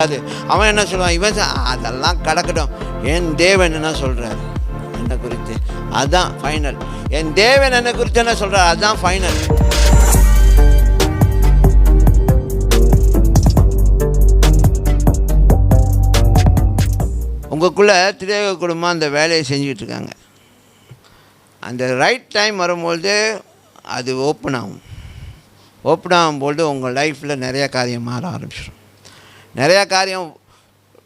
அது அவன் என்ன சொல்லுவான், இவன் அதெல்லாம் கடக்கட்டும், என் தேவன் என்ன சொல்கிறார் என்னை குறித்து, அதுதான் ஃபைனல். என் தேவன் என்னை குறித்து என்ன சொல்கிறார், அதுதான் ஃபைனல். உங்களுக்குள்ளே திரேக குடும்பம் அந்த வேலையை செஞ்சுக்கிட்டு இருக்காங்க. அந்த ரைட் டைம் வரும்பொழுது அது ஓப்பன் ஆகும்பொழுது உங்கள் லைஃப்பில் நிறையா காரியம் மாற ஆரம்பிச்சிடும். நிறையா காரியம்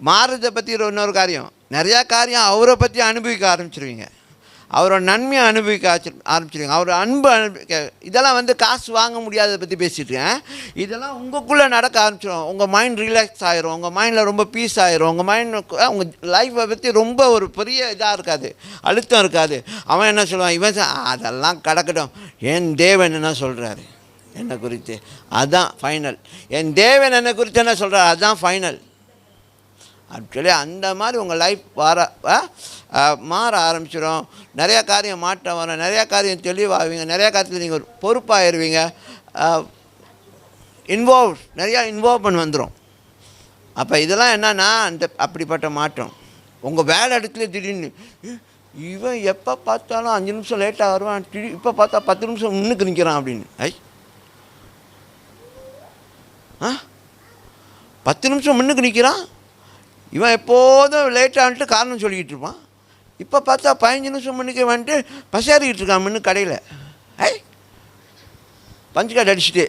மாறுறதை பற்றி இன்னொரு காரியம், நிறையா காரியம் அவரை பற்றி அனுபவிக்க ஆரம்பிச்சிருவீங்க, அவரோட நன்மையை அனுபவிக்க ஆரம்பிச்சிருவீங்க, அவரோட அன்பு அனுபவிக்க. இதெல்லாம் காசு வாங்க முடியாததை பற்றி பேசிட்டுருக்கேன். இதெல்லாம் உங்களுக்குள்ளே நடக்க ஆரம்பிச்சிடும். உங்கள் மைண்ட் ரிலாக்ஸ் ஆகிரும், உங்கள் மைண்டில் ரொம்ப பீஸ் ஆகிரும், உங்கள் உங்கள் லைஃப்பை பற்றி ரொம்ப ஒரு பெரிய இதாக இருக்காது, அழுத்தம் இருக்காது. அவன் என்ன சொல்லுவான், இவன் அதெல்லாம் கடக்கட்டும், என் தேவன் என்ன சொல்கிறாரு என்னை குறித்து, அதுதான் ஃபைனல். என் தேவன் என்னை குறித்து என்ன சொல்கிறார், அதுதான் ஃபைனல். ஆக்சுவலி அந்த மாதிரி உங்கள் லைஃப் மாற ஆரம்பிச்சிடும். நிறையா காரியம் மாற்றம் வரும், நிறையா காரியம் தெளிவாகுவீங்க, நிறையா காரியத்தில் நீங்கள் ஒரு பொறுப்பாகிடுவீங்க. நிறையா இன்வால்வ்மெண்ட் வந்துடும். அப்போ இதெல்லாம் என்னன்னா அப்படிப்பட்ட மாற்றம். உங்கள் வேலை இடத்துல திடீர்னு இவன் எப்போ பார்த்தாலும் 5 நிமிஷம் லேட்டாக வருவான், இப்போ பார்த்தா 10 நிமிஷம் முன்னுக்கு நிற்கிறான் அப்படின்னு. 10 நிமிஷம் முன்னுக்கு நிற்கிறான், இவன் எப்போதும் லேட்டான்ட்டு காரணம் சொல்லிக்கிட்டு இருப்பான். இப்போ பார்த்தா 15 நிமிஷம் முன்னுக்கு வந்துட்டு பசாரிக்கிட்டு இருக்கான் முன்னு கடையில். பஞ்சு காட்டு அடிச்சுட்டு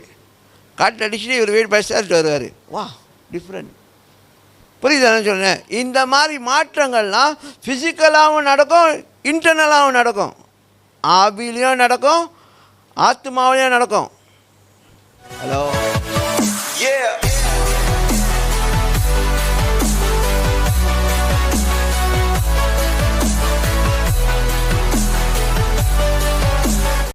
இவர் வீடு பசாரிட்டு வருவார். வா, டிஃப்ரெண்ட். புரியுதான்னு சொன்னேன். இந்த மாதிரி மாற்றங்கள்லாம் ஃபிசிக்கலாகவும் நடக்கும், இன்டர்னலாகவும் நடக்கும், ஆவிலையும் நடக்கும், ஆத்மாவிலையும் நடக்கும். Hello, yeah.